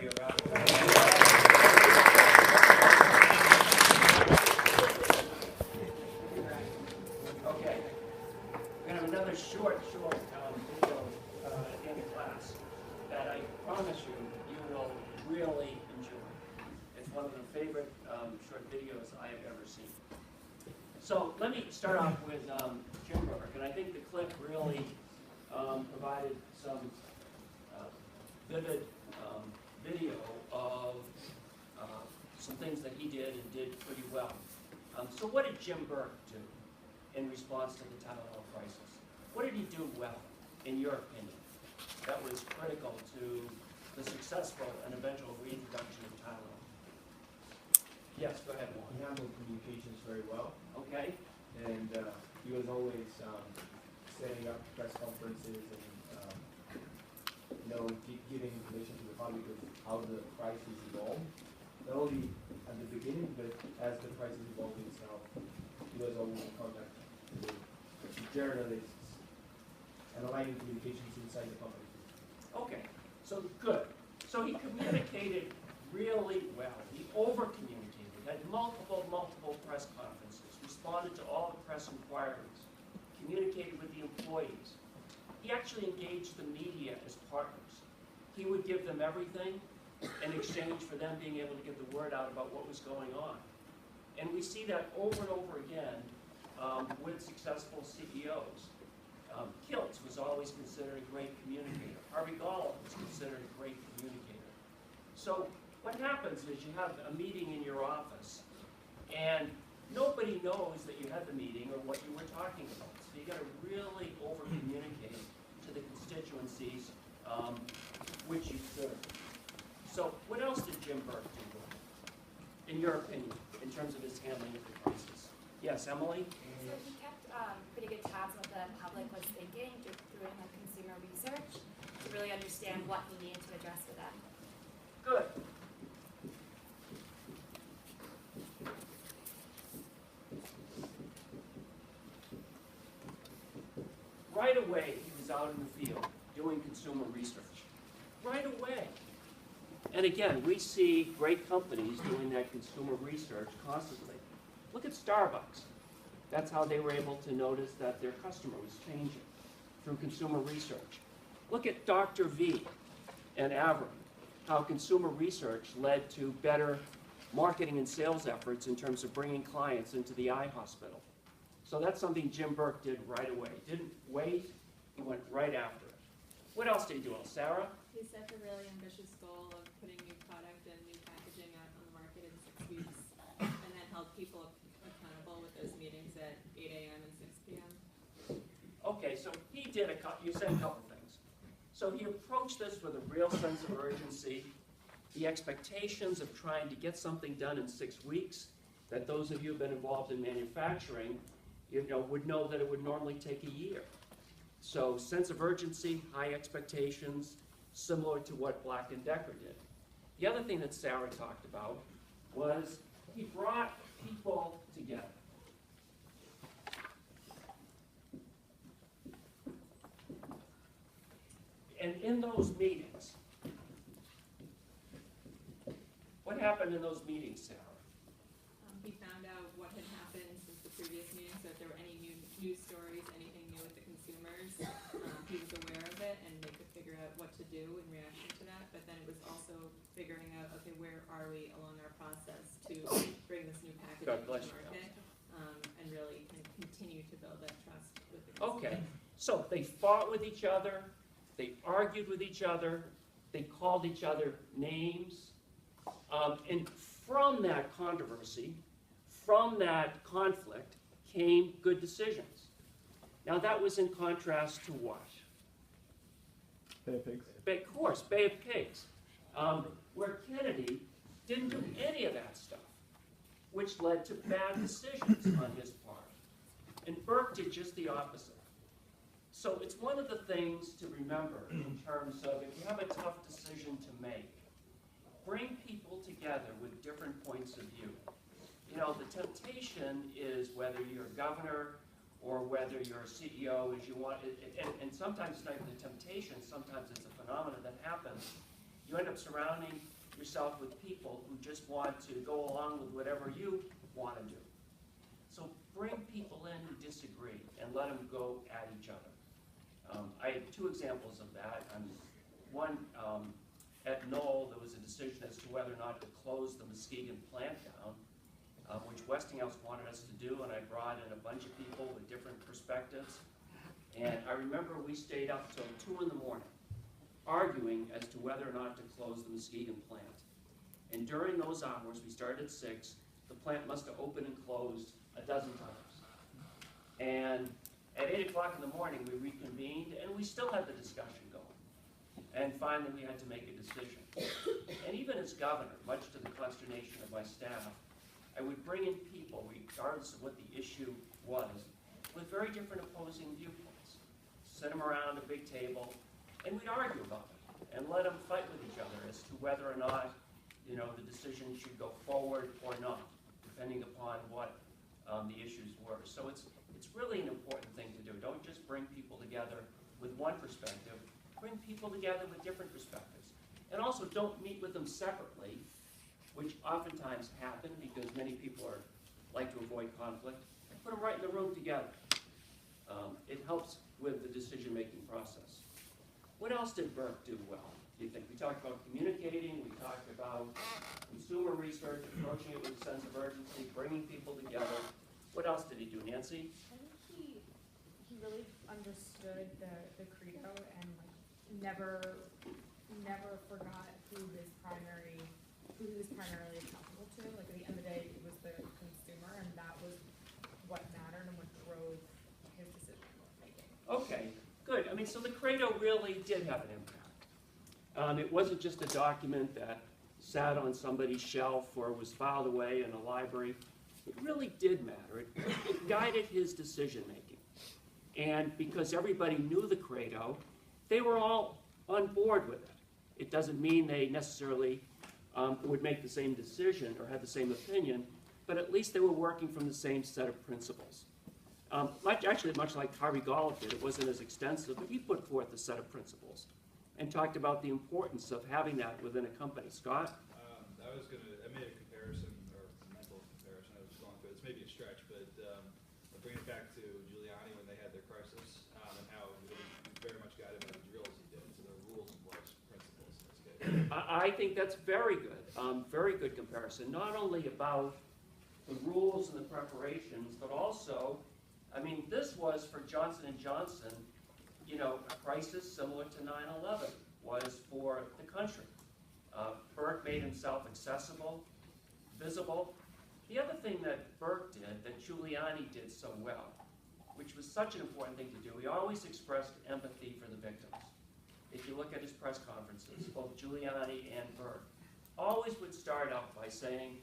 for you, Rob. Okay. We're going to have another short video at the end of class that I promise you will really enjoy. It's one of the favorite short videos I have ever seen. So let me start off with Jim Burke, and I think the clip really provided some vivid video of some things that he did and did pretty well. So what did Jim Burke do in response to the Tylenol crisis? What did he do well, in your opinion, that was critical to the successful and eventual reintroduction of Tylenol? Yes, go ahead, Warren. He handled communications very well. Okay. And he was always setting up press conferences and giving information to the public of how the crisis evolved. Not only at the beginning, but as the crisis evolved itself, he was always in contact with journalists and aligning communications inside the company. Okay, so good. So he communicated really well. He over-communicated, had multiple press conferences, responded to all the press inquiries, communicated with the employees. He actually engaged the media as partners. He would give them everything in exchange for them being able to get the word out about what was going on. And we see that over and over again with successful CEOs. Kiltz was always considered a great communicator. Harvey Gollum was considered a great communicator. So what happens is you have a meeting in your office, and nobody knows that you had the meeting or what you were talking about. So you got to really over-communicate to the constituencies which you serve. So what else did Jim Burke do well, in your opinion, in terms of his handling of the crisis? Yes, Emily? So he kept pretty good tabs on what the public was thinking doing the consumer research to really understand what he needed to address with them. Good. Right away, he was out in the field doing consumer research. Right away. And again, we see great companies doing that consumer research constantly. Look at Starbucks. That's how they were able to notice that their customer was changing, through consumer research. Look at Dr. V and Avram, how consumer research led to better marketing and sales efforts in terms of bringing clients into the eye hospital. So that's something Jim Burke did right away. Didn't wait, he went right after it. What else did he do? Sarah? He set the really ambitious goal of putting new product and new packaging out on the market in 6 weeks, and then held people accountable with those meetings at 8 a.m. and 6 p.m. Okay, so he did you said a couple things. So he approached this with a real sense of urgency, the expectations of trying to get something done in 6 weeks, that those of you who have been involved in manufacturing, would know that it would normally take a year. So sense of urgency, high expectations, similar to what Black & Decker did. The other thing that Sarah talked about was he brought people together. And in those meetings, what happened in those meetings, Sarah? He found out what had happened since the previous meeting, so if there were any new news stories, anything new with the consumers, he was aware of it, and they could figure out what to do in reaction to that. But then it was also figuring out, okay, where are we along our process to bring this new packaging to market, and really kind of continue to build that trust with the consumers. Okay, so they fought with each other, they argued with each other, they called each other names, and from that controversy, from that conflict, came good decisions. Now that was in contrast to what? Bay of Pigs. Of course, Bay of Pigs, where Kennedy didn't do any of that stuff, which led to bad decisions on his part. And Burke did just the opposite. So it's one of the things to remember in terms of if you have a tough decision to make, bring people together with different points of view. The temptation is whether you're a governor or whether you're a CEO, and sometimes it's not even a temptation, sometimes it's a phenomenon that happens. You end up surrounding yourself with people who just want to go along with whatever you want to do. So bring people in who disagree and let them go at each other. I have two examples of that. One, at Knoll, there was a decision as to whether or not to close the Muskegon plant down, which Westinghouse wanted us to do, and I brought in a bunch of people with different perspectives. And I remember we stayed up till 2 in the morning, arguing as to whether or not to close the Muskegon plant. And during those hours, we started at 6, the plant must have opened and closed a dozen times. And at 8 o'clock in the morning, we reconvened, and we still had the discussion going. And finally, we had to make a decision. And even as governor, much to the consternation of my staff, I would bring in people, regardless of what the issue was, with very different opposing viewpoints. Sit them around a big table, and we'd argue about it, and let them fight with each other as to whether or not, the decision should go forward or not, depending upon what the issues were. So it's really an important thing to do. Don't just bring people together with one perspective. Bring people together with different perspectives. And also don't meet with them separately, which oftentimes happen because many people like to avoid conflict. Put them right in the room together. It helps with the decision-making process. What else did Burke do well, do you think? We talked about communicating, we talked about consumer research, approaching it with a sense of urgency, bringing people together. What else did he do, Nancy? I think he really understood the credo and never forgot who he was primarily accountable to. Like at the end of the day, it was the consumer, and that was what mattered and what drove his decision making. Okay, good. I mean, so the credo really did have an impact. It wasn't just a document that sat on somebody's shelf or was filed away in a library. It really did matter. It guided his decision making. And because everybody knew the credo, they were all on board with it. It doesn't mean they necessarily would make the same decision or have the same opinion, but at least they were working from the same set of principles. Much like Harvey Golub did, it wasn't as extensive, but he put forth a set of principles and talked about the importance of having that within a company. Scott? I made a comparison, or a mental comparison, I was going through, it's maybe a stretch, but I'll bring it back to Giuliani when they had their crisis, and how he was very much guided by the drills he did, so the rules and laws, principles in this case. I think that's very good comparison, not only about the rules and the preparations, but also, I mean, this was for Johnson & Johnson, a crisis similar to 9/11 was for the country. Burke made himself accessible, visible. The other thing that Burke did, that Giuliani did so well, which was such an important thing to do, he always expressed empathy for the victims. If you look at his press conferences, both Giuliani and Burke always would start out by saying,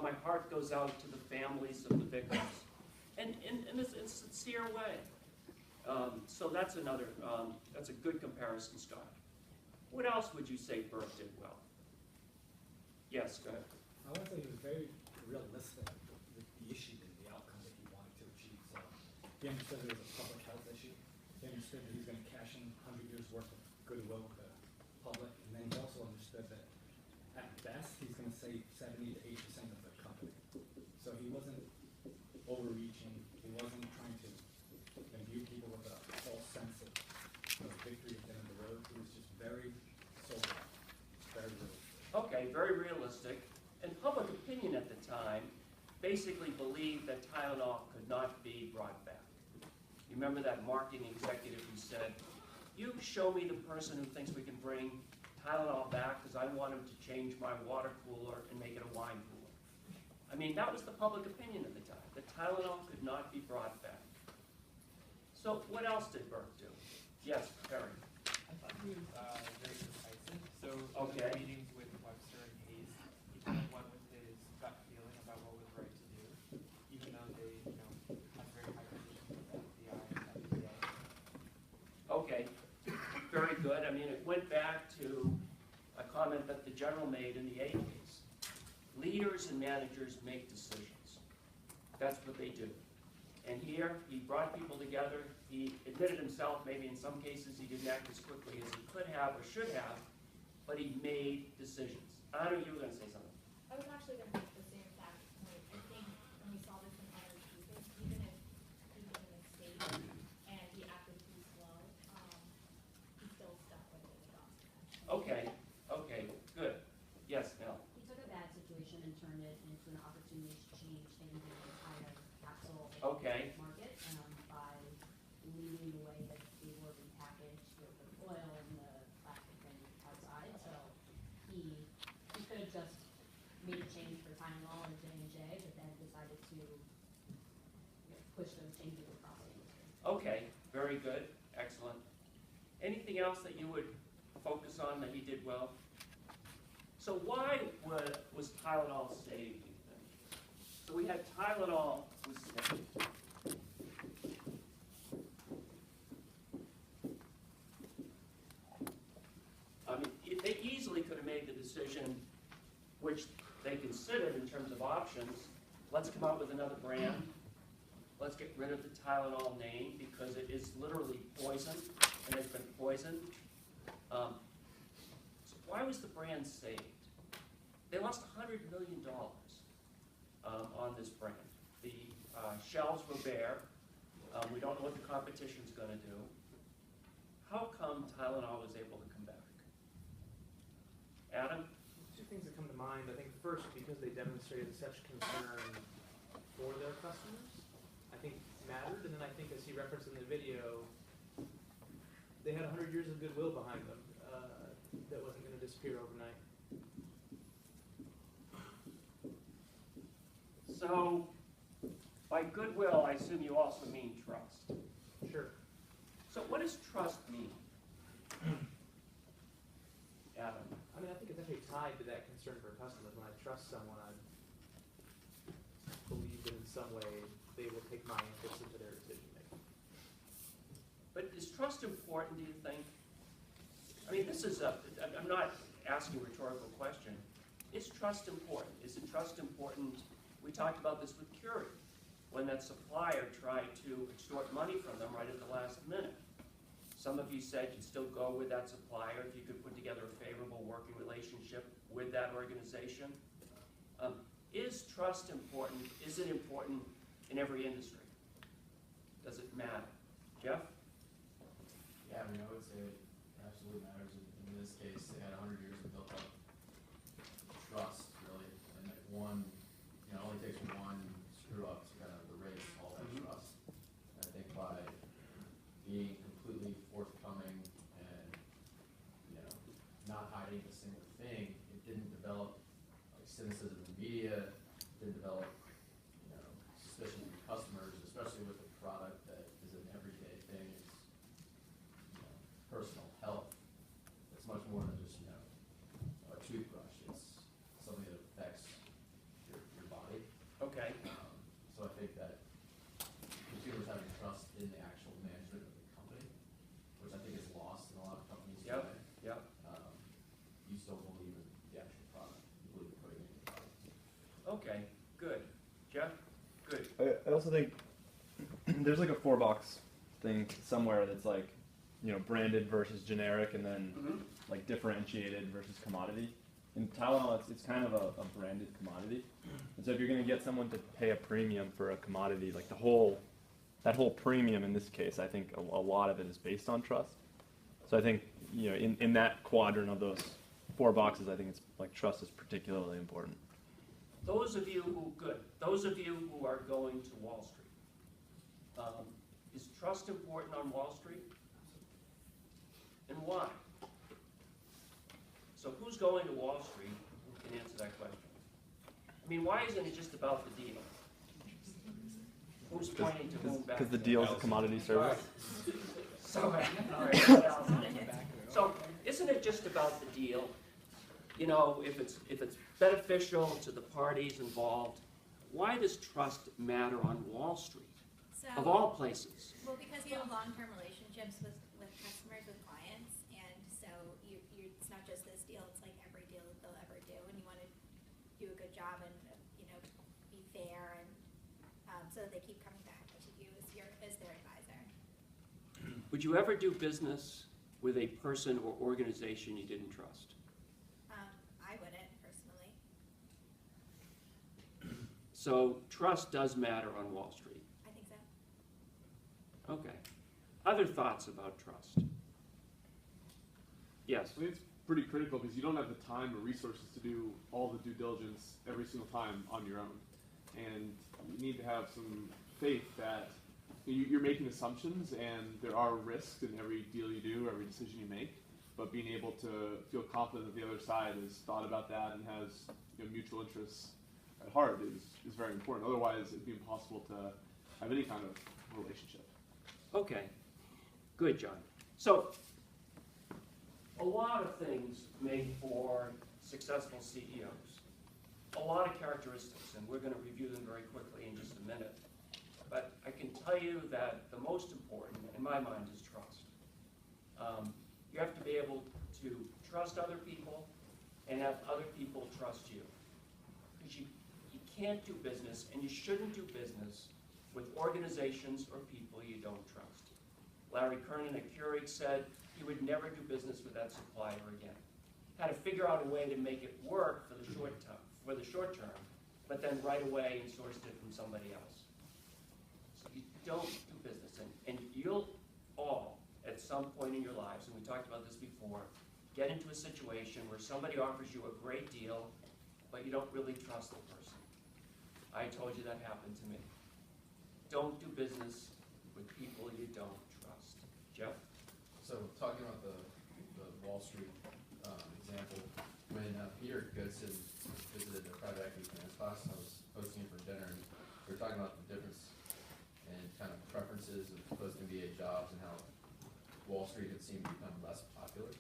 my heart goes out to the families of the victims, and in a sincere way. So that's a good comparison, Scott. What else would you say Burke did well? Yes, go ahead. I want to say he was very realistic with the issue and the outcome that he wanted to achieve. So he understood it was a public health issue. He understood that he was going to cash in 100 years worth of goodwill with the public, and then he also understood that at best he's going to save 70 to 80% of the company. So he wasn't overreaching. He wasn't trying to imbue people with a false sense of victory at the end of the road. He was just very sober, very realistic. Okay, very realistic. And public opinion at the time basically believed that Tylenol could not be brought back. You remember that marketing executive who said, you show me the person who thinks we can bring Tylenol back because I want him to change my water cooler and make it a wine cooler. I mean, that was the public opinion at the time, that Tylenol could not be brought back. So what else did Burke do? Yes, Perry. I thought he was very decisive. So Okay. in the meetings with Webster and Hayes, he kind of went with his gut feeling about what was right to do, even though they, had very high positions with the FBI and FDA. Okay, very good. I mean, it went back to a comment that the general made in the 80s. Leaders and managers make decisions. That's what they do. And here, he brought people together. He admitted himself, maybe in some cases he didn't act as quickly as he could have or should have, but he made decisions. I know you were gonna say something. I was actually gonna make the same exact point. I think when we saw this in other cases, even if he made a mistake and he acted too slow, he still stuck with his process. Okay, good. Yes, Mel? He took a bad situation and turned it into an opportunity to change things in the entire capsule Okay. market by leaving the way that they were repackaged with the foil and the plastic thing outside. So he could have just made a change for Tylenol and J&J, but then decided to push those changes across the industry. Okay, very good, excellent. Anything else that you would focus on that he did well? So why was Tylenol saved, you think? So we had Tylenol was saved. I mean, they easily could have made the decision, which they considered in terms of options. Let's come out with another brand. Let's get rid of the Tylenol name because it is literally poison and has been poisoned. So why was the brand saved? They lost $100 million on this brand. The shelves were bare. We don't know what the competition's going to do. How come Tylenol was able to come back? Adam? Two things that come to mind. I think first, because they demonstrated such concern for their customers, I think mattered. And then I think, as he referenced in the video, they had 100 years of goodwill behind them that wasn't going to disappear overnight. So, by goodwill, I assume you also mean trust. Sure. So what does trust mean? Adam? I mean, I think it's actually tied to that concern for customers. When I trust someone, I believe that in some way they will take my interests into their decision making. But is trust important, do you think? I mean, I'm not asking a rhetorical question. Is trust important? Is it trust important? We talked about this with Curie, when that supplier tried to extort money from them right at the last minute. Some of you said you'd still go with that supplier if you could put together a favorable working relationship with that organization. Is trust important? Is it important in every industry? Does it matter? Jeff? Yeah, I mean, I would say it absolutely matters. In this case, they had 100 years of built up trust, really, and that one, it only takes one screw up to kind of erase all that trust. And I think by being completely forthcoming and, not hiding a single thing, it didn't develop like cynicism in the media, didn't develop, suspicion from customers, especially with a product that is an everyday thing. It's, personal health. It's much more than just, a toothbrush. It's something that affects your body. Okay. So I think that consumers having trust in the actual management of the company, which I think is lost in a lot of companies Yep. today. Yep. You still believe in the actual product. You believe in putting it in the product. Okay. Good. Jeff? Good. I also think there's like a 4-box thing somewhere that's like, branded versus generic, and then like differentiated versus commodity. In Tylenol, it's kind of a branded commodity. And so if you're going to get someone to pay a premium for a commodity, like that whole premium in this case, I think a lot of it is based on trust. So I think, in that quadrant of those 4 boxes, I think it's like trust is particularly important. Those of you who are going to Wall Street, is trust important on Wall Street? And why? So who's going to Wall Street who can answer that question? I mean, why isn't it just about the deal? Who's pointing to whom back? Because the deal is a commodity service. So isn't it just about the deal? If it's beneficial to the parties involved, why does trust matter on Wall Street, of all places? Well, because you have long-term relationships with customers, with clients, and so it's not just this deal, it's like every deal that they'll ever do, and you want to do a good job and, be fair, and so that they keep coming back to you as their advisor. Would you ever do business with a person or organization you didn't trust? So trust does matter on Wall Street. I think so. Okay. Other thoughts about trust? Yes. I think it's pretty critical because you don't have the time or resources to do all the due diligence every single time on your own. And you need to have some faith that you're making assumptions and there are risks in every deal you do, every decision you make. But being able to feel confident that the other side has thought about that and has mutual interests at heart is very important. Otherwise, it'd be impossible to have any kind of relationship. Okay. Good, John. So, a lot of things make for successful CEOs. A lot of characteristics, and we're going to review them very quickly in just a minute. But I can tell you that the most important, in my mind, is trust. You have to be able to trust other people and have other people trust you. Because you can't do business, and you shouldn't do business with organizations or people you don't trust. Larry Kernan at Keurig said he would never do business with that supplier again. Had to figure out a way to make it work for the short term, but then right away and sourced it from somebody else. So you don't do business, and you'll all, at some point in your lives, and we talked about this before, get into a situation where somebody offers you a great deal, but you don't really trust the person. I told you that happened to me. Don't do business with people you don't trust. Jeff? So talking about the Wall Street example, when Peter Goodson visited the private equity finance class, I was hosting him for dinner, and we were talking about the difference in kind of preferences of post-MBA jobs and how Wall Street had seemed to become less popular.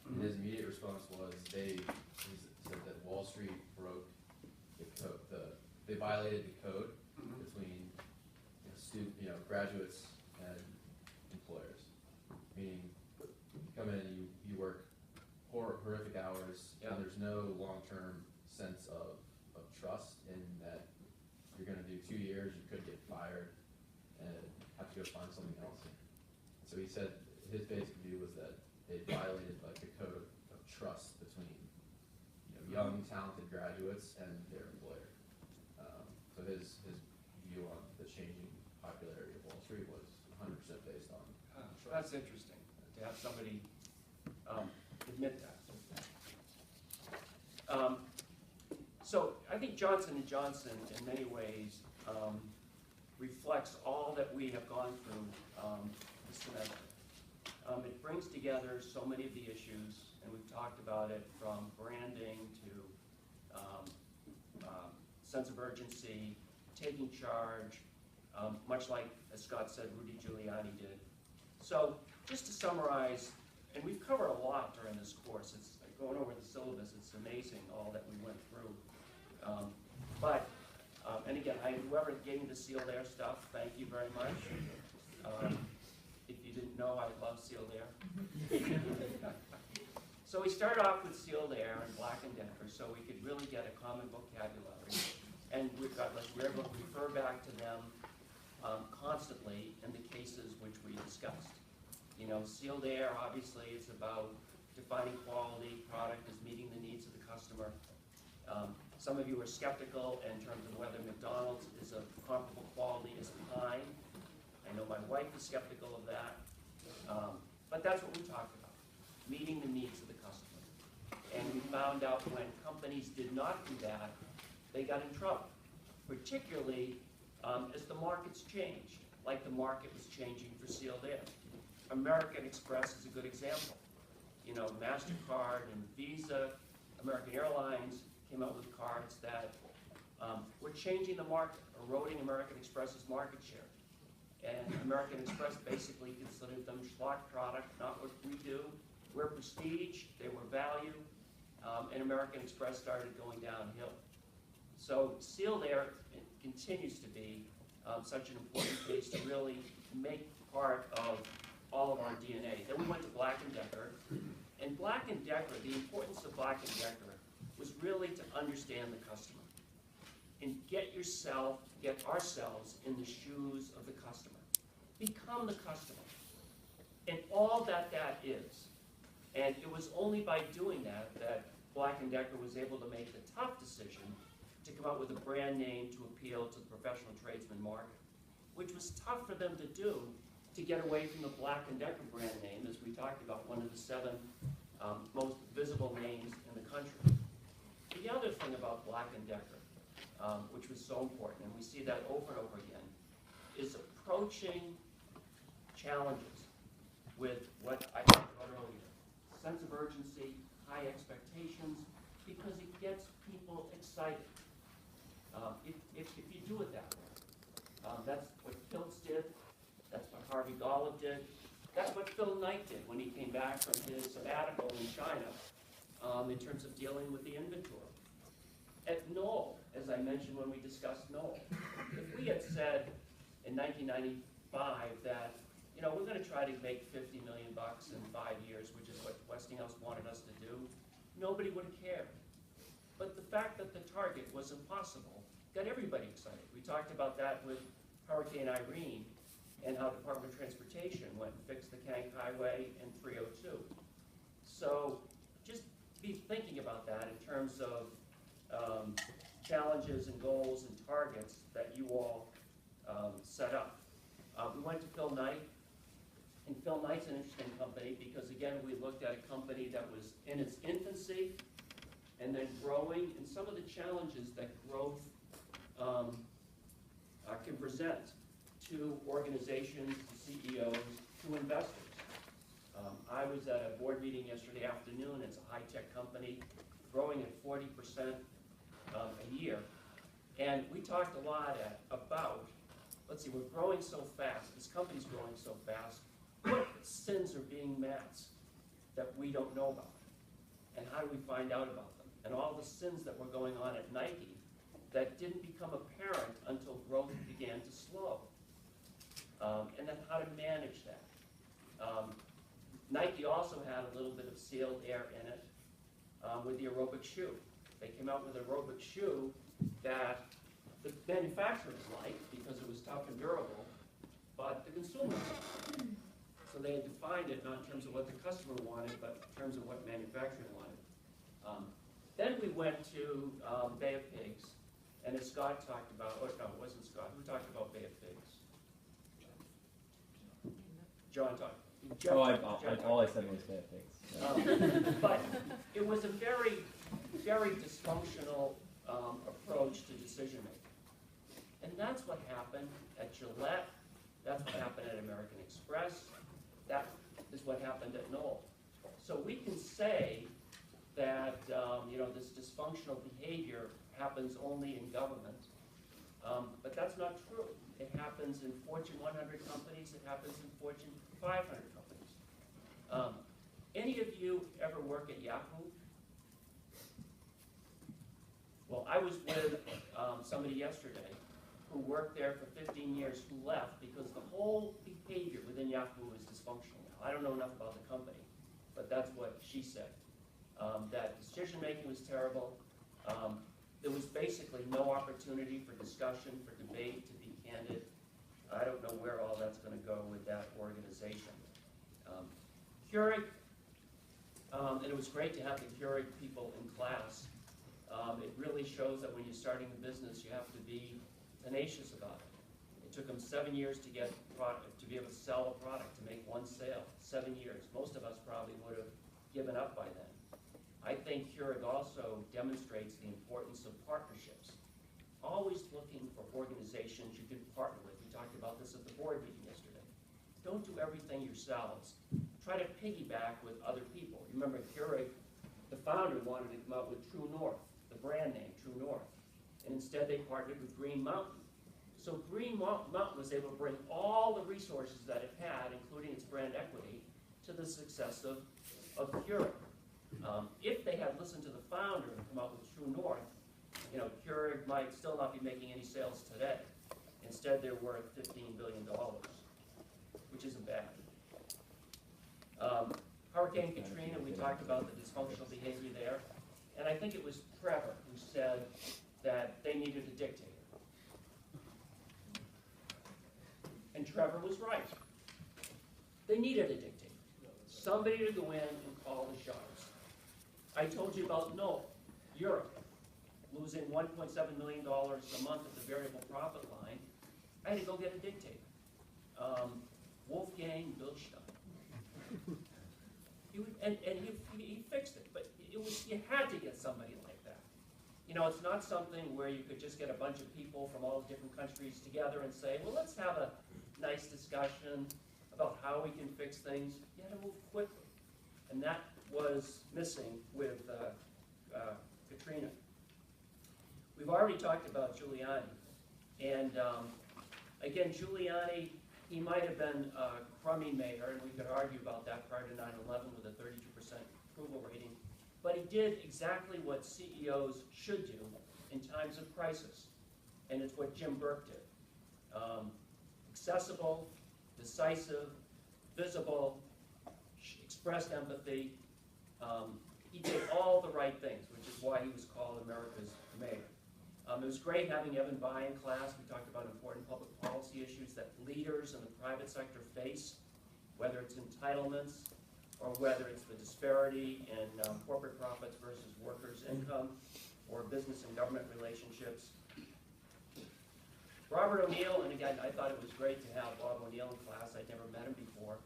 And his immediate response was he said that Wall Street broke the code. They violated the code between graduates and employers. Meaning, you come in and you work horrific hours, and there's no long-term sense of trust in that you're going to do 2 years, you could get fired, and have to go find something else. So he said his basic view was that they violated like the code of trust between young, talented graduates and their employer. So his view on the changing popularity of Wall Street was 100% based on trust. That's interesting to have somebody admit that. So I think Johnson & Johnson, in many ways, reflects all that we have gone through this semester. It brings together so many of the issues, and we've talked about it, from branding to sense of urgency, taking charge, much like, as Scott said, Rudy Giuliani did. So just to summarize, and we've covered a lot during this course. It's like going over the syllabus. It's amazing all that we went through. And again, whoever gave me the Sealed Air stuff, thank you very much. If you didn't know, I love Sealed Air. So we started off with Sealed Air and Black & Decker, so we could really get a common vocabulary. And we're able to refer back to them constantly in the cases which we discussed. Sealed Air, obviously, it's about defining quality. Product is meeting the needs of the customer. Some of you are skeptical in terms of whether McDonald's is of comparable quality as Pine. I know my wife is skeptical of that. But that's what we talked about, meeting the needs of the customer. And we found out when companies did not do that, they got in trouble, particularly as the markets changed, like the market was changing for Sealed Air. American Express is a good example. MasterCard and Visa, American Airlines came out with cards that were changing the market, eroding American Express's market share. And American Express basically considered them schlock product, not what we do. We're prestige, they were value, and American Express started going downhill. So Sealed Air continues to be such an important case to really make part of all of our DNA. Then we went to Black & Decker. And Black & Decker, the importance of Black & Decker was really to understand the customer and get ourselves in the shoes of the customer. Become the customer. And all that is. And it was only by doing that Black & Decker was able to make the tough decision to come out with a brand name to appeal to the professional tradesman market, which was tough for them to do to get away from the Black & Decker brand name, as we talked about, one of the 7 most visible names in the country. The other thing about Black & Decker, which was so important, and we see that over and over again, is approaching challenges with what I talked about earlier, sense of urgency, high expectations, because it gets people excited. If you do it that way. That's what Piltz did, that's what Harvey Golub did, that's what Phil Knight did when he came back from his sabbatical in China in terms of dealing with the inventory. At Knoll, as I mentioned when we discussed Knoll, if we had said in 1995 that, you know, we're going to try to make $50 million in 5 years, which is what Westinghouse wanted us to do, nobody would have cared. But the fact that the target was impossible got everybody excited. We talked about that with Hurricane Irene and how Department of Transportation went and fixed the Kank Highway and 302. So just be thinking about that in terms of challenges and goals and targets that you all set up. We went to Phil Knight, and Phil Knight's an interesting company because, again, we looked at a company that was in its infancy and then growing, and some of the challenges that growth can present to organizations, to CEOs, to investors. I was at a board meeting yesterday afternoon. It's a high-tech company growing at 40% a year. And we talked a lot about, let's see, we're growing so fast, this company's growing so fast, what sins are being masked that we don't know about? And how do we find out about them? And all the sins that were going on at Nike that didn't become apparent until growth began to slow. And then how to manage that. Nike also had a little bit of sealed air in it with the aerobic shoe. They came out with an aerobic shoe that the manufacturers liked because it was tough and durable, but the consumers didn't. So they had defined it not in terms of what the customer wanted, but in terms of what manufacturing wanted. Then we went to Bay of Pigs, and as Scott talked about, oh no, it wasn't Scott, who talked about Bay of Pigs? John talked. All I said was Bay of Pigs. But it was a very, very dysfunctional approach to decision making. And that's what happened at Gillette, that's what happened at American Express, that is what happened at Knoll. So we can say that this dysfunctional behavior happens only in government, but that's not true. It happens in Fortune 100 companies, it happens in Fortune 500 companies. Any of you ever work at Yahoo? Well, I was with somebody yesterday who worked there for 15 years who left because the whole behavior within Yahoo is dysfunctional now. I don't know enough about the company, but that's what she said. That decision making was terrible. There was basically no opportunity for discussion, for debate, to be candid. I don't know where all that's going to go with that organization. Keurig, and it was great to have the Keurig people in class. It really shows that when you're starting a business, you have to be tenacious about it. It took them 7 years to get to be able to sell a product, to make one sale. 7 years. Most of us probably would have given up by then. I think Keurig also demonstrates the importance of partnerships. Always looking for organizations you can partner with. We talked about this at the board meeting yesterday. Don't do everything yourselves. Try to piggyback with other people. Remember, Keurig, the founder wanted to come out with True North, the brand name, True North. And instead they partnered with Green Mountain. So Green Mountain was able to bring all the resources that it had, including its brand equity, to the success of Keurig. If they had listened to the founder and come out with True North, Keurig might still not be making any sales today. Instead, they're worth $15 billion, which isn't bad. Hurricane Katrina, we talked about the dysfunctional behavior there. And I think it was Trevor who said that they needed a dictator. And Trevor was right. They needed a dictator. Somebody to go in and call the shots. I told you about Knoll, Europe, losing losing $1.7 million a month at the variable profit line, I had to go get a dictator. Wolfgang Bilstein. He fixed it, but you had to get somebody like that. You know, it's not something where you could just get a bunch of people from all different countries together and say, well, let's have a nice discussion about how we can fix things. You had to move quickly. And that was missing with Katrina. We've already talked about Giuliani. And again, Giuliani, he might have been a crummy mayor, and we could argue about that prior to 9/11 with a 32% approval rating. But he did exactly what CEOs should do in times of crisis. And it's what Jim Burke did. Accessible, decisive, visible, expressed empathy. He did all the right things, which is why he was called America's mayor. It was great having Evan Bayh in class. We talked about important public policy issues that leaders in the private sector face, whether it's entitlements or whether it's the disparity in corporate profits versus workers' income or business and government relationships. Robert O'Neill, and again, I thought it was great to have Bob O'Neill in class. I'd never met him before.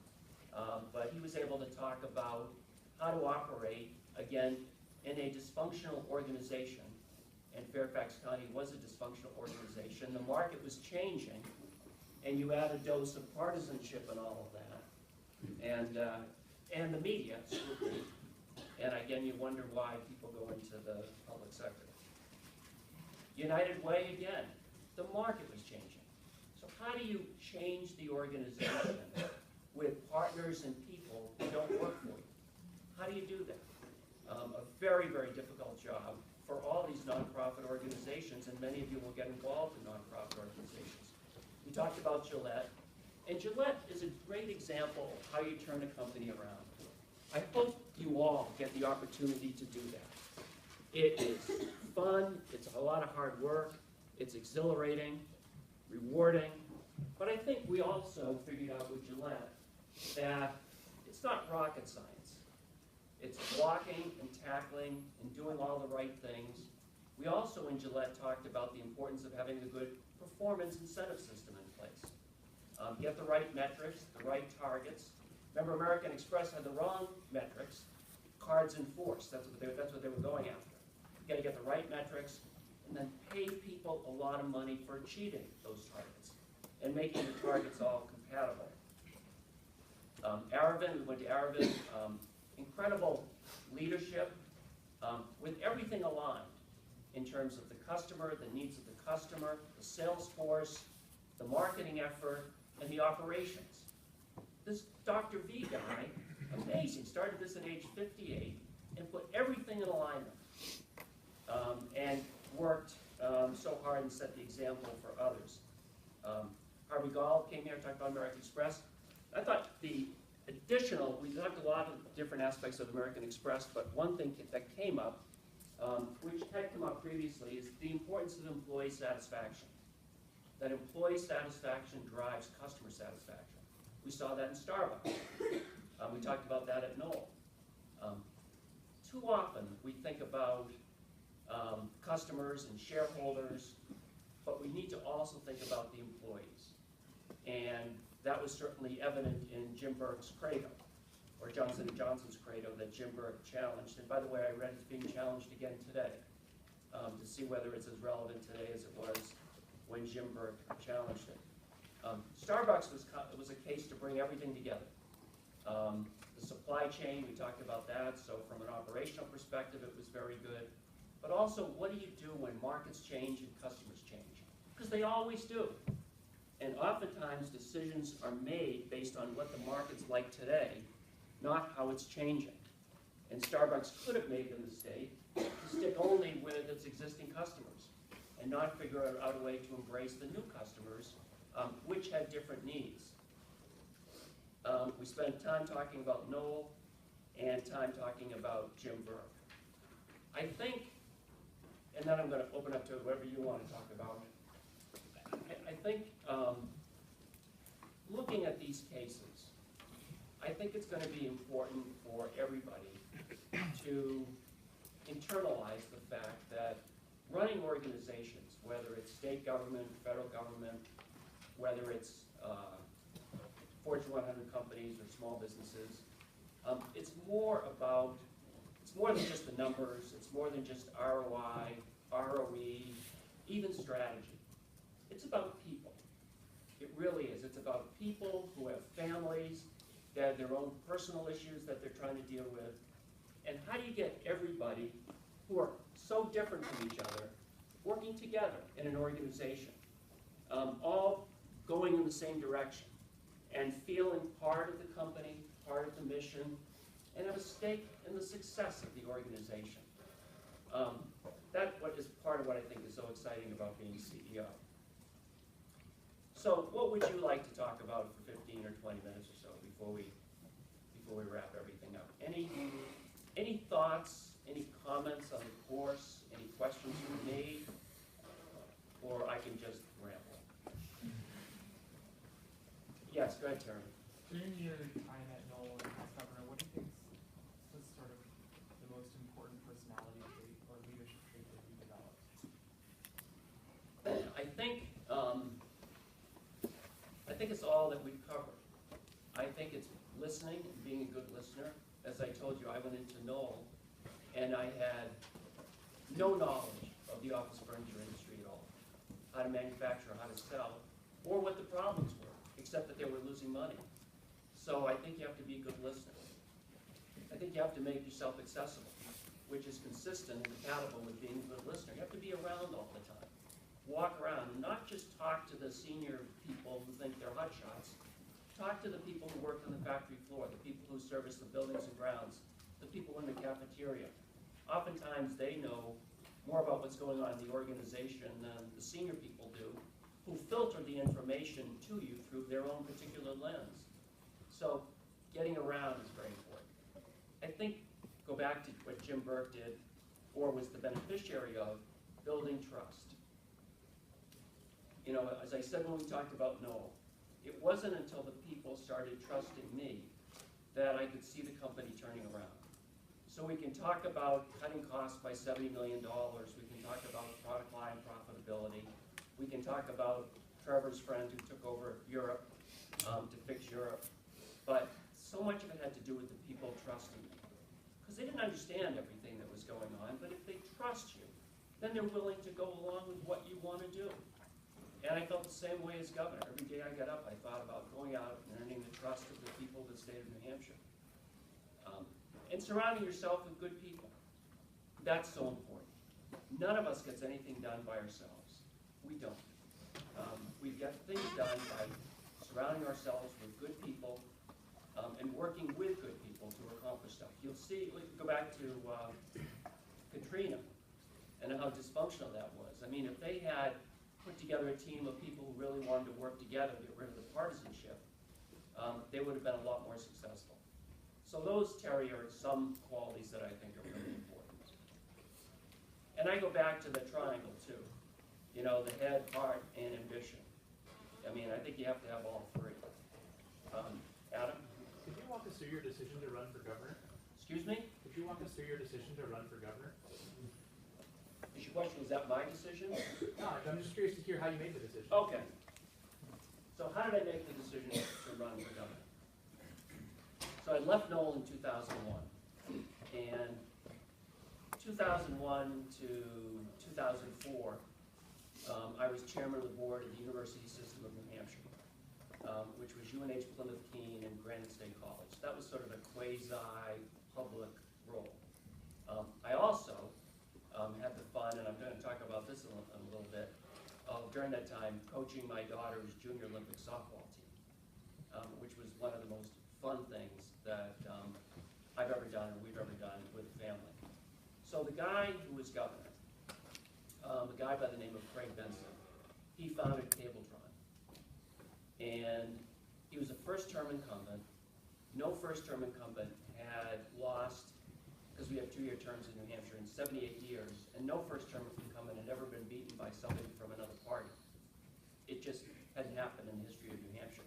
But he was able to talk about how to operate, again, in a dysfunctional organization. And Fairfax County was a dysfunctional organization. The market was changing, and you add a dose of partisanship and all of that. And the media, scrutiny. And again, you wonder why people go into the public sector. United Way, again, the market was changing. So how do you change the organization with partners and people who don't work for you? How do you do that? A very, very difficult job for all these nonprofit organizations, and many of you will get involved in nonprofit organizations. We talked about Gillette, and Gillette is a great example of how you turn a company around. I hope you all get the opportunity to do that. It is fun, it's a lot of hard work, it's exhilarating, rewarding, but I think we also figured out with Gillette that it's not rocket science. It's blocking and tackling and doing all the right things. We also in Gillette talked about the importance of having a good performance incentive system in place. Get the right metrics, the right targets. Remember, American Express had the wrong metrics, cards in force. That's what they were going after. You got to get the right metrics and then pay people a lot of money for achieving those targets and making the targets all compatible. Aravind, we went to Aravind. Incredible leadership with everything aligned in terms of the customer, the needs of the customer, the sales force, the marketing effort, and the operations. This Dr. V guy, amazing, started this at age 58 and put everything in alignment and worked so hard and set the example for others. Harvey Gall came here and talked about American Express. I thought the additional, we talked a lot of different aspects of American Express, but one thing that came up, which had come up previously, is the importance of employee satisfaction. That employee satisfaction drives customer satisfaction. We saw that in Starbucks. We talked about that at Knoll. Too often we think about customers and shareholders, but we need to also think about the employees. And that was certainly evident in Jim Burke's credo, or Johnson & Johnson's credo that Jim Burke challenged. And by the way, I read it's being challenged again today to see whether it's as relevant today as it was when Jim Burke challenged it. Starbucks was a case to bring everything together. The supply chain, we talked about that, so from an operational perspective, it was very good. But also, what do you do when markets change and customers change? Because they always do. And oftentimes, decisions are made based on what the market's like today, not how it's changing. And Starbucks could have made the mistake to stick only with its existing customers and not figure out a way to embrace the new customers, which had different needs. We spent time talking about Knoll and time talking about Jim Burke. I think, and then I'm going to open up to whatever you want to talk about. I think looking at these cases, I think it's going to be important for everybody to internalize the fact that running organizations, whether it's state government, federal government, whether it's Fortune 100 companies or small businesses, it's more than just the numbers, it's more than just ROI, ROE, even strategy. It's about people. It really is. It's about people who have families, that have their own personal issues that they're trying to deal with. And how do you get everybody who are so different from each other working together in an organization, all going in the same direction and feeling part of the company, part of the mission, and have a stake in the success of the organization. That's what is part of what I think is so exciting about being CEO. So what would you like to talk about for 15 or 20 minutes or so before we wrap everything up? Any thoughts, any comments on the course, any questions for me, or I can just ramble? Yes, go ahead, Terry. During your time at Knoll and as governor, what do you think was sort of the most important personality trait or leadership trait that you developed? I think it's all that we've covered. I think it's listening, being a good listener. As I told you, I went into Knoll and I had no knowledge of the office furniture industry at all, how to manufacture, how to sell, or what the problems were, except that they were losing money. So I think you have to be a good listener. I think you have to make yourself accessible, which is consistent and compatible with being a good listener. You have to be around all the time. Walk around and not just talk to the senior people who think they're hotshots. Talk to the people who work on the factory floor, the people who service the buildings and grounds, the people in the cafeteria. Oftentimes they know more about what's going on in the organization than the senior people do, who filter the information to you through their own particular lens. So getting around is very important. I think, go back to what Jim Burke did, or was the beneficiary of, building trust. You know, as I said when we talked about Knoll, it wasn't until the people started trusting me that I could see the company turning around. So we can talk about cutting costs by $70 million. We can talk about product line profitability. We can talk about Trevor's friend who took over Europe to fix Europe. But so much of it had to do with the people trusting me. Because they didn't understand everything that was going on, but if they trust you, then they're willing to go along with what you want to do. And I felt the same way as governor. Every day I got up, I thought about going out and earning the trust of the people of the state of New Hampshire. And surrounding yourself with good people. That's so important. None of us gets anything done by ourselves. We don't. We get things done by surrounding ourselves with good people and working with good people to accomplish stuff. You'll see, go back to Katrina and how dysfunctional that was. I mean, if they had put together a team of people who really wanted to work together, get rid of the partisanship, they would have been a lot more successful. So those, Terry, are some qualities that I think are really important. And I go back to the triangle, too. You know, the head, heart, and ambition. I mean, I think you have to have all three. Adam? Could you walk us through your decision to run for governor? Excuse me? Could you walk us through your decision to run for governor? Is your question, is that my decision? No, I'm just curious to hear how you made the decision. Okay. So how did I make the decision to run for governor? So I left Knoll in 2001. And 2001 to 2004, I was chairman of the board of the University System of New Hampshire, which was UNH Plymouth Keene and Granite State College. That was sort of a quasi-public role. I also had the fun, and I'm going to talk about this in a little bit, of during that time coaching my daughter's junior Olympic softball team, which was one of the most fun things that I've ever done, or we've ever done with the family. So the guy who was governor, a guy by the name of Craig Benson, he founded Cabletron. And he was a first-term incumbent. No first-term incumbent had lost, because we have two-year terms in New Hampshire, in 78 years, and no first-term incumbent had ever been beaten by somebody from another party. It just hadn't happened in the history of New Hampshire.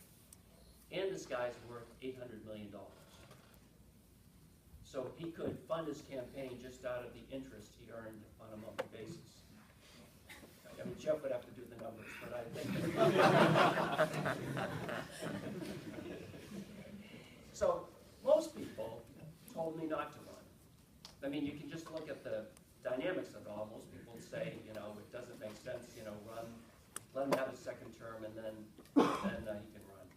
And this guy's worth $800 million. So he could fund his campaign just out of the interest he earned on a monthly basis. Jeff would have to do the numbers, but I think. So most people told me not to run. I mean, you can just look at the dynamics of it all. Most people say, you know, it doesn't make sense, you know, run, let him have a second term, and then he can run.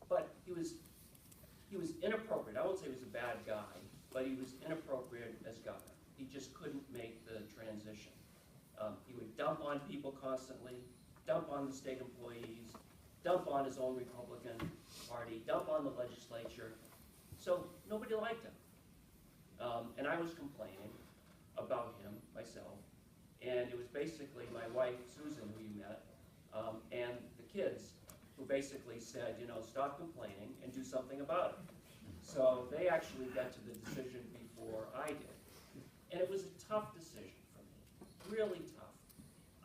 But he was inappropriate. I won't say he was a bad guy, but he was inappropriate as governor. He just couldn't make the transition. He would dump on people constantly, dump on the state employees, dump on his own Republican Party, dump on the legislature. So nobody liked him. And I was complaining about him myself. And it was basically my wife, Susan, who you met, and the kids who basically said, you know, stop complaining and do something about it. So they actually got to the decision before I did. And it was a tough decision for me, really tough.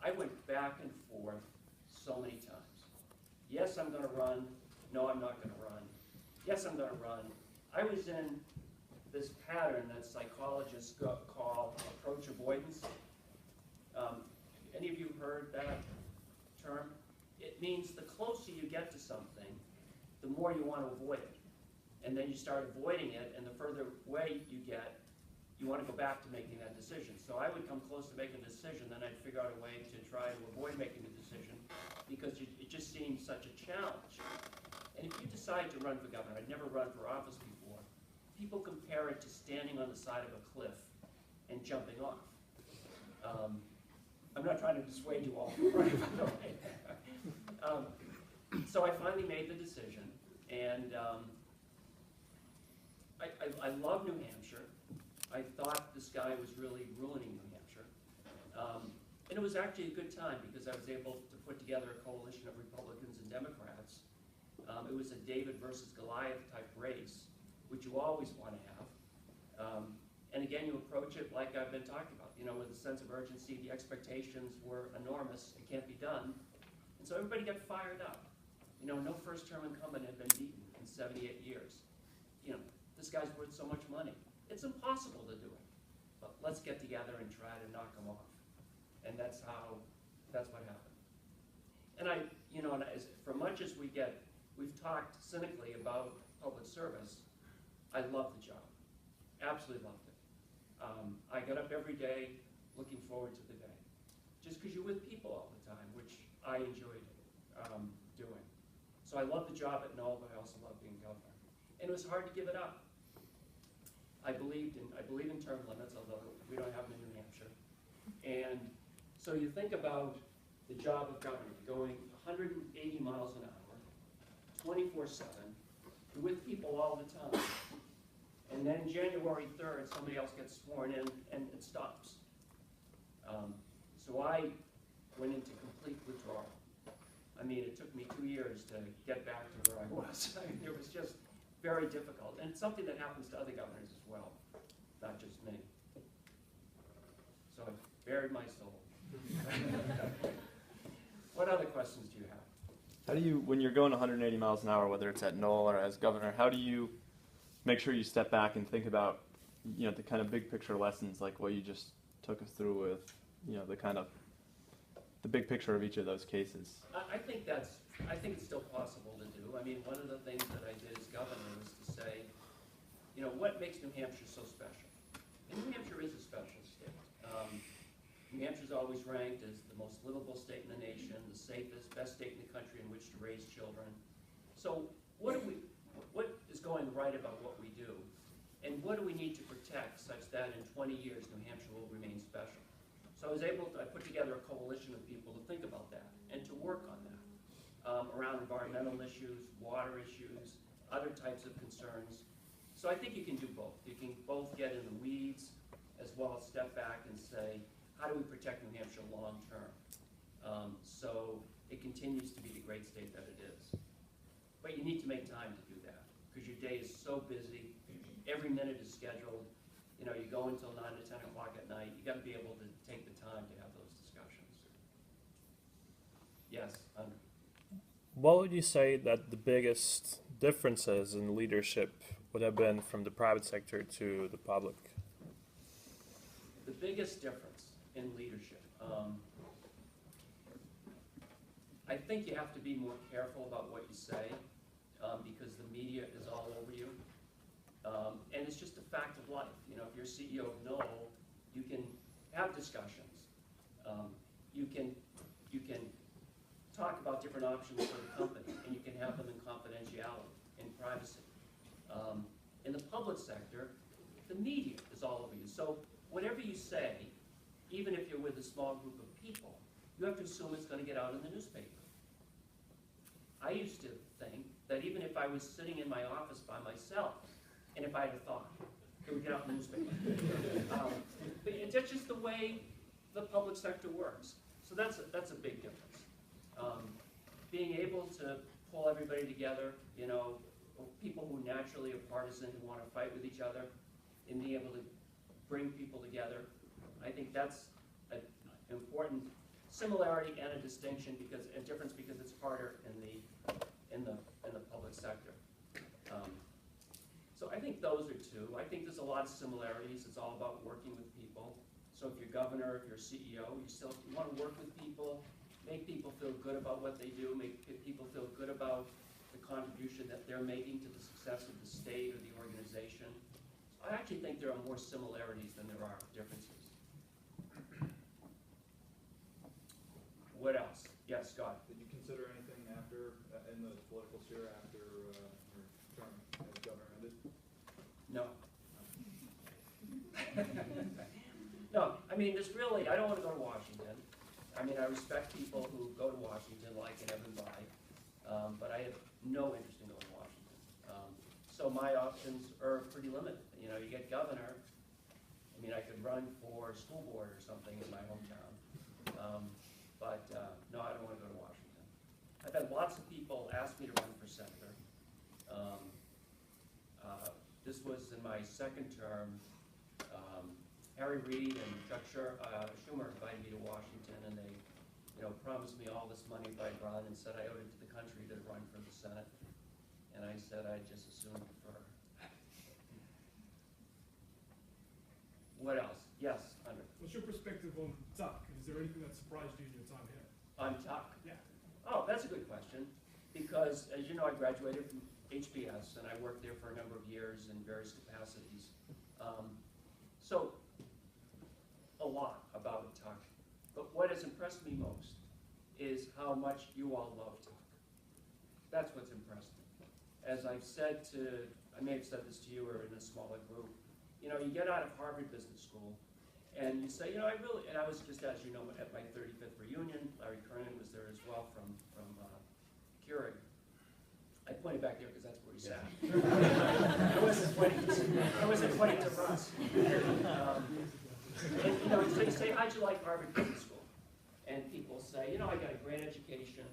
I went back and forth so many times. Yes, I'm going to run. No, I'm not going to run. Yes, I'm going to run. I was in this pattern that psychologists call approach avoidance. Any of you heard that term? It means the closer you get to something, the more you want to avoid it. And then you start avoiding it, and the further away you get, you want to go back to making that decision. So I would come close to making a decision, then I'd figure out a way to try to avoid making the decision because it just seemed such a challenge. And if you decide to run for governor, I'd never run for office before, people compare it to standing on the side of a cliff and jumping off. I'm not trying to dissuade you all from running, by the way. So I finally made the decision, and I love New Hampshire. I thought this guy was really ruining New Hampshire. And it was actually a good time because I was able to put together a coalition of Republicans and Democrats. It was a David versus Goliath type race, which you always want to have. And again, you approach it like I've been talking about, you know, with a sense of urgency. The expectations were enormous. It can't be done. And so everybody got fired up. You know, no first-term incumbent had been beaten in 78 years. You know, this guy's worth so much money. It's impossible to do it. But let's get together and try to knock him off. And that's what happened. And for much as we've talked cynically about public service, I love the job. Absolutely loved it. I got up every day looking forward to the day. Just because you're with people all the time, which I enjoyed doing. So I love the job at Knoll, but I also love being governor. And it was hard to give it up. I believe in term limits, although we don't have them in New Hampshire. And so you think about the job of governor, going 180 miles an hour, 24/7, you're with people all the time. And then January 3rd, somebody else gets sworn in, and it stops. So I went into complete withdrawal. I mean, it took me 2 years to get back to where I was. I mean, it was just very difficult. And it's something that happens to other governors as well, not just me. So I bared my soul. What other questions do you have? How do you, when you're going 180 miles an hour, whether it's at Knoll or as governor, how do you make sure you step back and think about, you know, the kind of big picture lessons like what you just took us through with, you know, the kind of the big picture of each of those cases? I think it's still possible to do. I mean, one of the things that I did as governor was to say, you know, what makes New Hampshire so special? And New Hampshire is a special state. New Hampshire's always ranked as the most livable state in the nation, the safest, best state in the country in which to raise children. So what is going right about what we do? And what do we need to protect such that in 20 years New Hampshire will remain special? So I put together a coalition of people to think about that and to work on that around environmental issues, water issues, other types of concerns. So I think you can do both. You can both get in the weeds as well as step back and say, how do we protect New Hampshire long term? So it continues to be the great state that it is. But you need to make time to do that because your day is so busy. Every minute is scheduled. You know, you go until 9 to 10 o'clock at night. You got to be able to take the time to have those discussions. Yes, Andrew. What would you say that the biggest differences in leadership would have been from the private sector to the public? The biggest difference in leadership. I think you have to be more careful about what you say, because the media is all over you. And it's just a fact of life. You know, if you're CEO of Knoll, you can have discussions. You can talk about different options for the company, and you can have them in confidentiality, in privacy. In the public sector, the media is all over you. So whatever you say, even if you're with a small group of people, you have to assume it's going to get out in the newspaper. I used to think that even if I was sitting in my office by myself, and if I had a thought, it would get out in the newspaper. But that's just the way the public sector works. So that's a big difference. Being able to pull everybody together, you know, people who naturally are partisan, who want to fight with each other, and being able to bring people together, I think that's an important similarity and a distinction, because a difference, because it's harder in the public sector. So I think those are two. I think there's a lot of similarities. It's all about working with people. So if you're governor, if you're CEO, you want to work with people, make people feel good about what they do, make people feel good about the contribution that they're making to the success of the state or the organization. So I actually think there are more similarities than there are differences. What else? Yes, Scott. Did you consider anything after, in the political sphere after your term as governor ended? No. No, I mean, there's really, I don't want to go to Washington. I mean, I respect people who go to Washington, like Evan Bayh, but I have no interest in going to Washington. So my options are pretty limited. You know, you get governor. I mean, I could run for school board or something in my hometown. But no, I don't want to go to Washington. I've had lots of people ask me to run for senator. This was in my second term. Harry Reid and Chuck Schumer invited me to Washington, and they, you know, promised me all this money if I'd run, and said I owed it to the country to run for the Senate. And I said I'd just as soon defer. What else? Yes, Hunter. What's your perspective on Tuck? Is there anything that surprised you in your time here? On Tuck? Yeah. Oh, that's a good question. Because, as you know, I graduated from HBS, and I worked there for a number of years in various capacities. So, a lot about Tuck. But what has impressed me most is how much you all love Tuck. That's what's impressed me. As I've said to, I may have said this to you or in a smaller group, you know, you get out of Harvard Business School, and you say, you know, and I was just, as you know, at my 35th reunion, Larry Kernan was there as well from Keurig. I pointed back there because that's where he sat. I wasn't pointing to Russ. And, you know, so you say, how'd you like Harvard Business School? And people say, you know, I got a great education,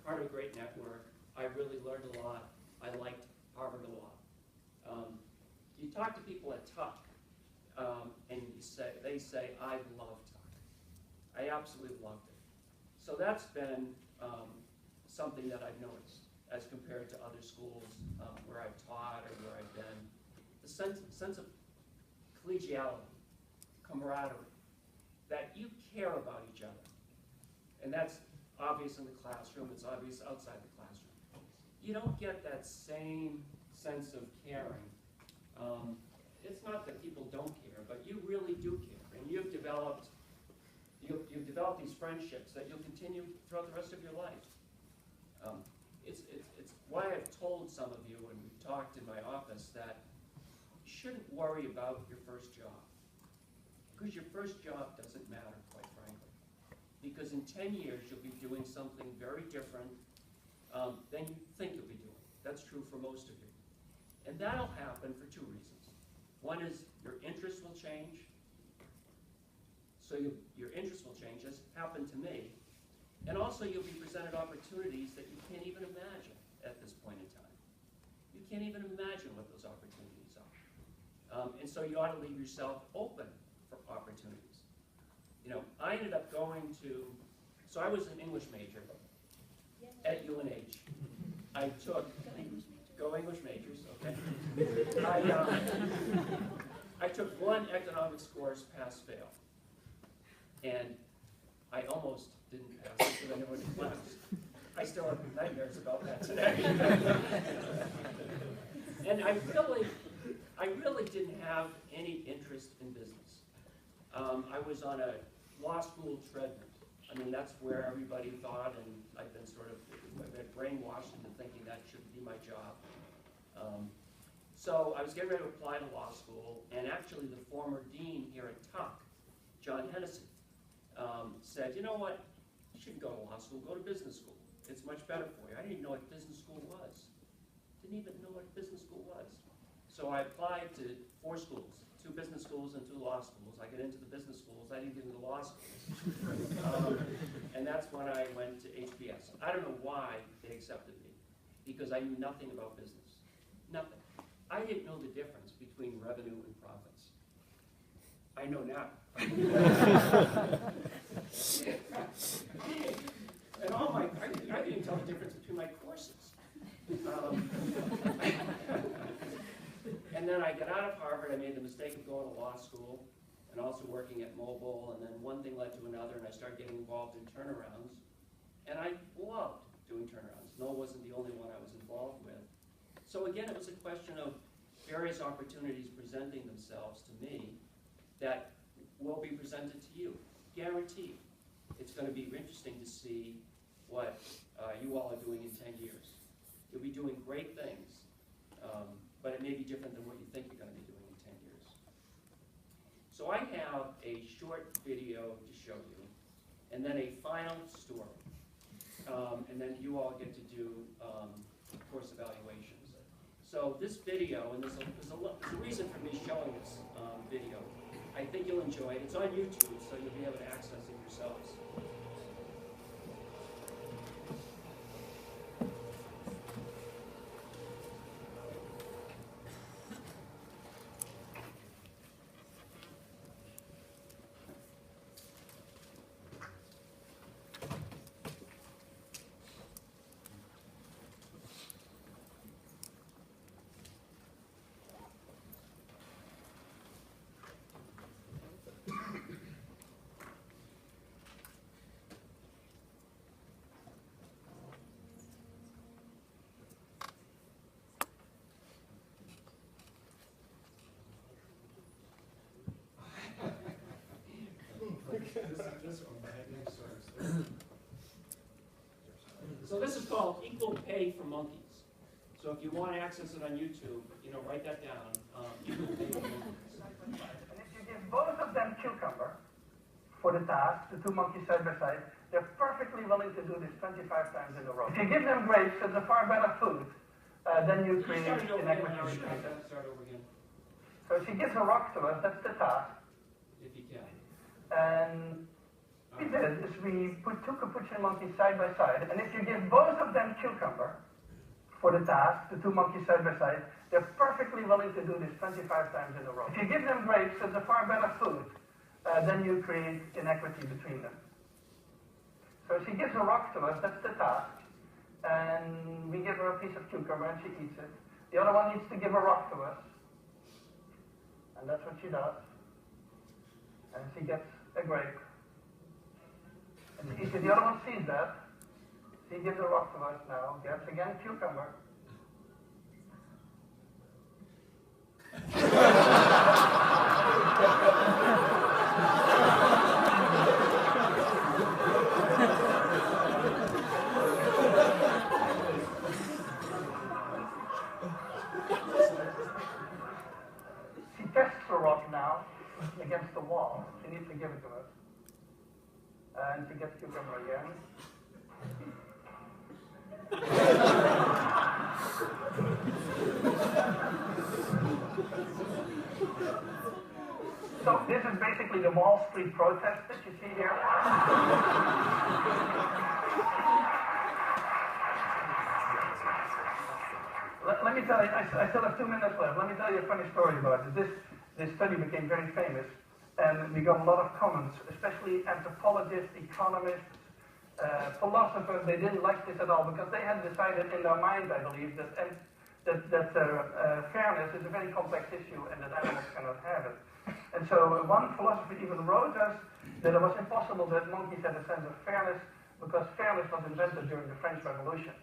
part of a great network. I really learned a lot. I liked Harvard a lot. You talk to people at Tuck, and they say, I love Tuck. I absolutely loved it. So that's been something that I've noticed as compared to other schools where I've taught or where I've been. The sense of collegiality, camaraderie, that you care about each other. And that's obvious in the classroom, it's obvious outside the classroom. You don't get that same sense of caring. It's not that people don't care, but you really do care. And you've developed these friendships that you'll continue throughout the rest of your life. It's why I've told some of you, and we've talked in my office, that you shouldn't worry about your first job. Because your first job doesn't matter, quite frankly. Because in 10 years, you'll be doing something very different than you think you'll be doing. That's true for most of you. And that'll happen for two reasons. One is your interests will change. So your interests will change, as happened to me. And also you'll be presented opportunities that you can't even imagine at this point in time. You can't even imagine what those opportunities are. And so you ought to leave yourself open for opportunities. You know, I ended up going to, so I was an English major at UNH. I took, go English majors, okay. I took one economics course, pass-fail. And I almost didn't pass than anyone else. I still have nightmares about that today. And I really didn't have any interest in business. I was on a law school treadmill. I mean, that's where everybody thought, and I've been sort of brainwashed into thinking that should be my job. So I was getting ready to apply to law school, and actually the former dean here at Tuck, John Hennessy, said, you know what, you shouldn't go to law school, go to business school. It's much better for you. I didn't even know what business school was. Didn't even know what business school was. So I applied to 4 schools, 2 business schools and 2 law schools. I got into the business schools, I didn't get into law schools. And that's when I went to HBS. I don't know why they accepted me, because I knew nothing about business. Nothing. I didn't know the difference between revenue and profits. I know now. And I didn't even tell the difference between my courses. And then I got out of Harvard. I made the mistake of going to law school and also working at Mobile, and then one thing led to another, and I started getting involved in turnarounds. And I loved doing turnarounds. No, it wasn't the only one I was involved with. So again, it was a question of various opportunities presenting themselves to me that will be presented to you, guaranteed. It's going to be interesting to see what you all are doing in 10 years. You'll be doing great things, but it may be different than what you think you're going to be doing in 10 years. So I have a short video to show you, and then a final story. And then you all get to do course evaluations. So this video, and there's a reason for me showing this video. I think you'll enjoy it. It's on YouTube, so you'll be able to access it yourselves. So this is called Equal Pay for Monkeys. So if you want to access it on YouTube, write that down. Equal Pay for Monkeys. And if you give both of them cucumber for the task, the 2 monkeys side by side, they're perfectly willing to do this 25 times in a row. If you give them grapes, it's a far better food than you create inequity between them. Start over again. So she gives a rock to us, that's the task. If you can. And what we did is we put 2 capuchin monkeys side by side, and if you give both of them cucumber for the task, the 2 monkeys side by side, they're perfectly willing to do this 25 times in a row. If you give them grapes, it's a far better food than you create inequity between them. So she gives a rock to us, that's the task, and we give her a piece of cucumber and she eats it. The other one needs to give a rock to us, and that's what she does. And she gets a grape. And she eats it. The other one sees that. She gives a rock to us now, gets again cucumber. She tests the rock now against the wall. She needs to give it to us. And she gets cucumber again. So this is basically the Wall Street protest that you see here. Let me tell you, I still have 2 minutes left. Let me tell you a funny story about it. This study became very famous, and we got a lot of comments, especially anthropologists, economists, philosophers. They didn't like this at all because they had decided in their mind, I believe, that fairness is a very complex issue and that animals cannot have it. And so one philosopher even wrote us that it was impossible that monkeys had a sense of fairness because fairness was invented during the French Revolution.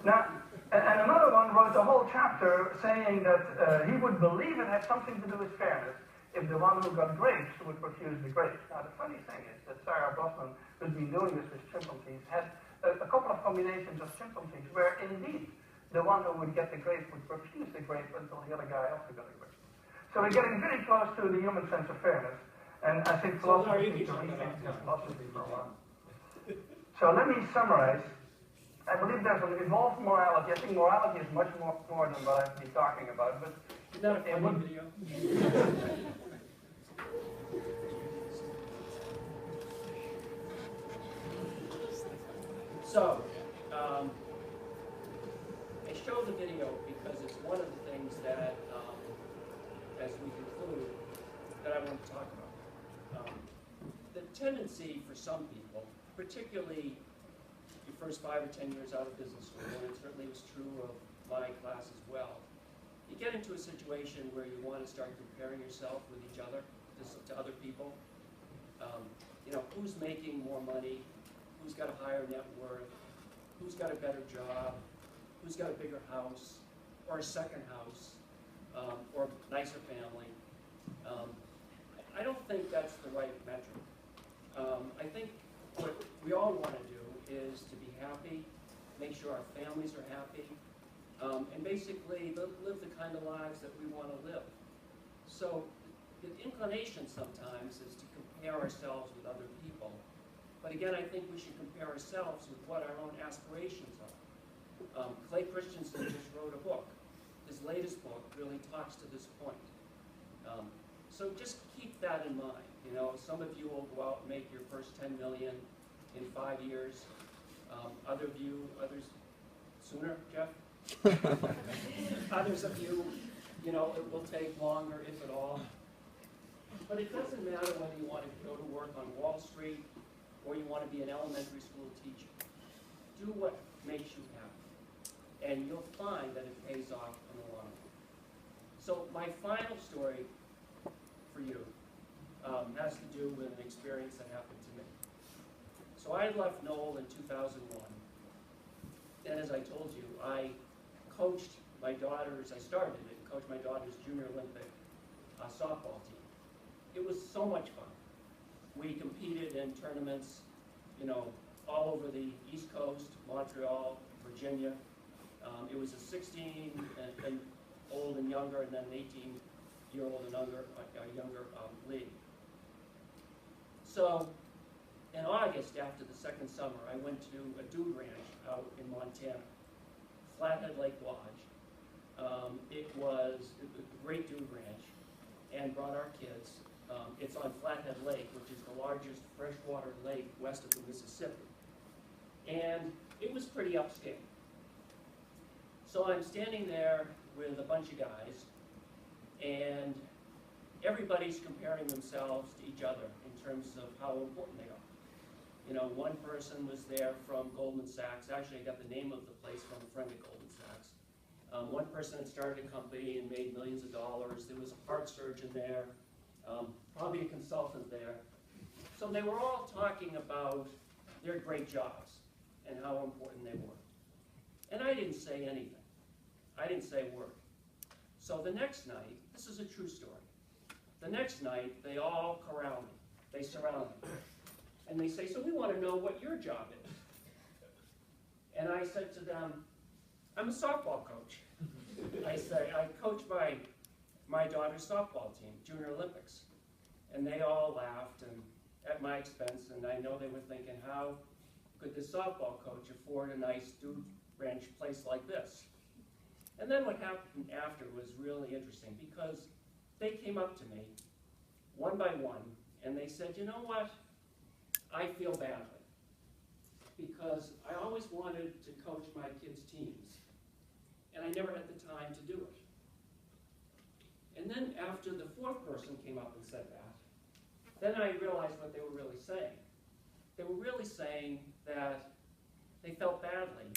Now, and another one wrote a whole chapter saying that he would believe it had something to do with fairness if the one who got grapes would refuse the grapes. Now, the funny thing is that Sarah Brosnan, who's been doing this with chimpanzees, had a couple of combinations of chimpanzees where indeed the one who would get the grape would refuse the grape until the other guy also got a grape. So we're getting very close to the human sense of fairness, and I think philosophy needs to rethink their philosophy for a while. So let me summarize. I believe there's an evolved morality. I think morality is much more than what I've been talking about, but is that a funny video? So, I show the video because it's one of the things that, as we conclude, that I want to talk about. The tendency for some people, particularly your first 5 or 10 years out of business school, and it certainly was true of my class as well, you get into a situation where you want to start comparing yourself with each other, to other people. You know, who's making more money? Who's got a higher net worth? Who's got a better job? Who's got a bigger house? Or a second house? Or a nicer family? I don't think that's the right metric. I think what we all want to do is to be happy, make sure our families are happy, and basically live the kind of lives that we want to live. So the inclination sometimes is to compare ourselves with other people. But again, I think we should compare ourselves with what our own aspirations are. Clay Christensen just wrote a book. His latest book really talks to this point. So just keep that in mind. You know, some of you will go out and make your first 10 million in 5 years. Others sooner, Jeff? Others of you, you know, it will take longer, if at all. But it doesn't matter whether you want to go to work on Wall Street or you want to be an elementary school teacher. Do what makes you happy. And you'll find that it pays off in the long run. So my final story for you has to do with an experience that happened to me. So I had left Knoll in 2001. And as I told you, I coached my daughter's, I started it, coached my daughter's junior Olympic softball team. It was so much fun. We competed in tournaments, you know, all over the East Coast, Montreal, Virginia. It was a 16 and old and younger, and then an 18-year-old and younger league. So in August, after the second summer, I went to a dude ranch out in Montana, Flathead Lake Lodge. It was a great dude ranch, and brought our kids. It's on Flathead Lake, which is the largest freshwater lake west of the Mississippi. And it was pretty upscale. So I'm standing there with a bunch of guys, and everybody's comparing themselves to each other in terms of how important they are. You know, one person was there from Goldman Sachs. Actually, I got the name of the place from a friend at Goldman Sachs. One person had started a company and made millions of dollars. There was a heart surgeon there, probably a consultant there. So they were all talking about their great jobs and how important they were. And I didn't say anything. I didn't say a word. So the next night, this is a true story. The next night, they all corral me. They surround me. And they say, so we want to know what your job is. And I said to them, I'm a softball coach. I say, I coach my daughter's softball team, Junior Olympics. And they all laughed and at my expense, and I know they were thinking, how could this softball coach afford a nice dude ranch place like this? And then what happened after was really interesting, because they came up to me one by one, and they said, you know what? I feel badly, because I always wanted to coach my kids' teams, and I never had the time to do it. And then after the fourth person came up and said that, then I realized what they were really saying. They were really saying that they felt badly,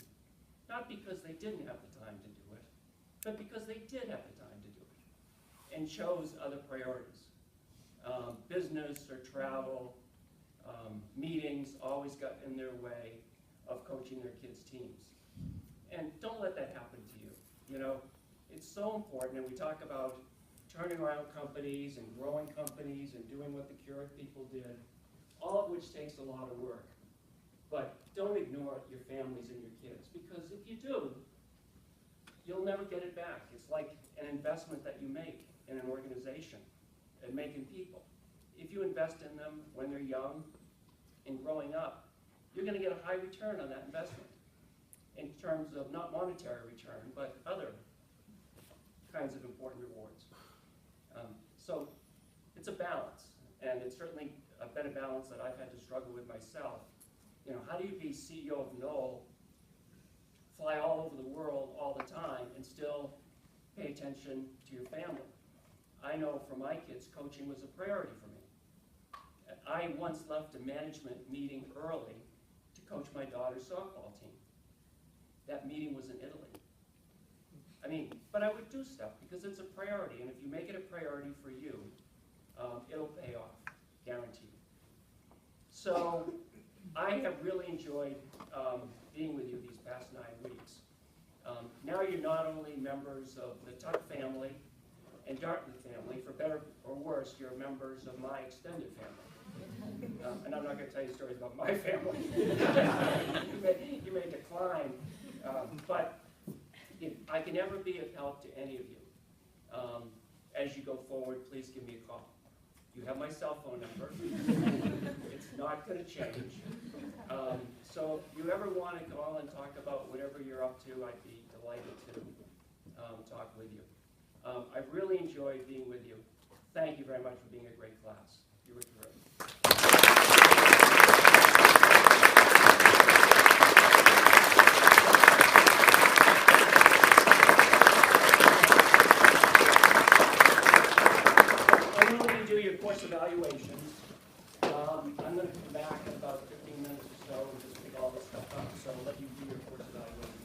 not because they didn't have the time to do it, but because they did have the time to do it, and chose other priorities. Business or travel, meetings always got in their way of coaching their kids' teams. And don't let that happen to you. You know, it's so important, and we talk about turning around companies and growing companies and doing what the Keurig people did, all of which takes a lot of work. But don't ignore your families and your kids, because if you do, you'll never get it back. It's like an investment that you make in an organization and making people. If you invest in them when they're young and growing up, you're going to get a high return on that investment in terms of not monetary return, but other kinds of important rewards. So it's a balance, and it's certainly been a balance that I've had to struggle with myself. You know, how do you be CEO of Knoll, fly all over the world all the time, and still pay attention to your family? I know for my kids, coaching was a priority for me. I once left a management meeting early to coach my daughter's softball team. That meeting was in Italy. I mean, but I would do stuff because it's a priority, and if you make it a priority for you, it'll pay off, guaranteed. So I have really enjoyed being with you these past 9 weeks. Now you're not only members of the Tuck family and Dartmouth family, for better or worse, you're members of my extended family. And I'm not going to tell you stories about my family. you may decline, but if I can ever be of help to any of you, as you go forward, please give me a call. You have my cell phone number. It's not going to change. So if you ever want to call and talk about whatever you're up to, I'd be delighted to talk with you. I've really enjoyed being with you. Thank you very much for being a great class. You were terrific. I'm going to do your course evaluations. I'm going to come back in about 15 minutes or so and just pick all this stuff up. So I'll let you do your course evaluation.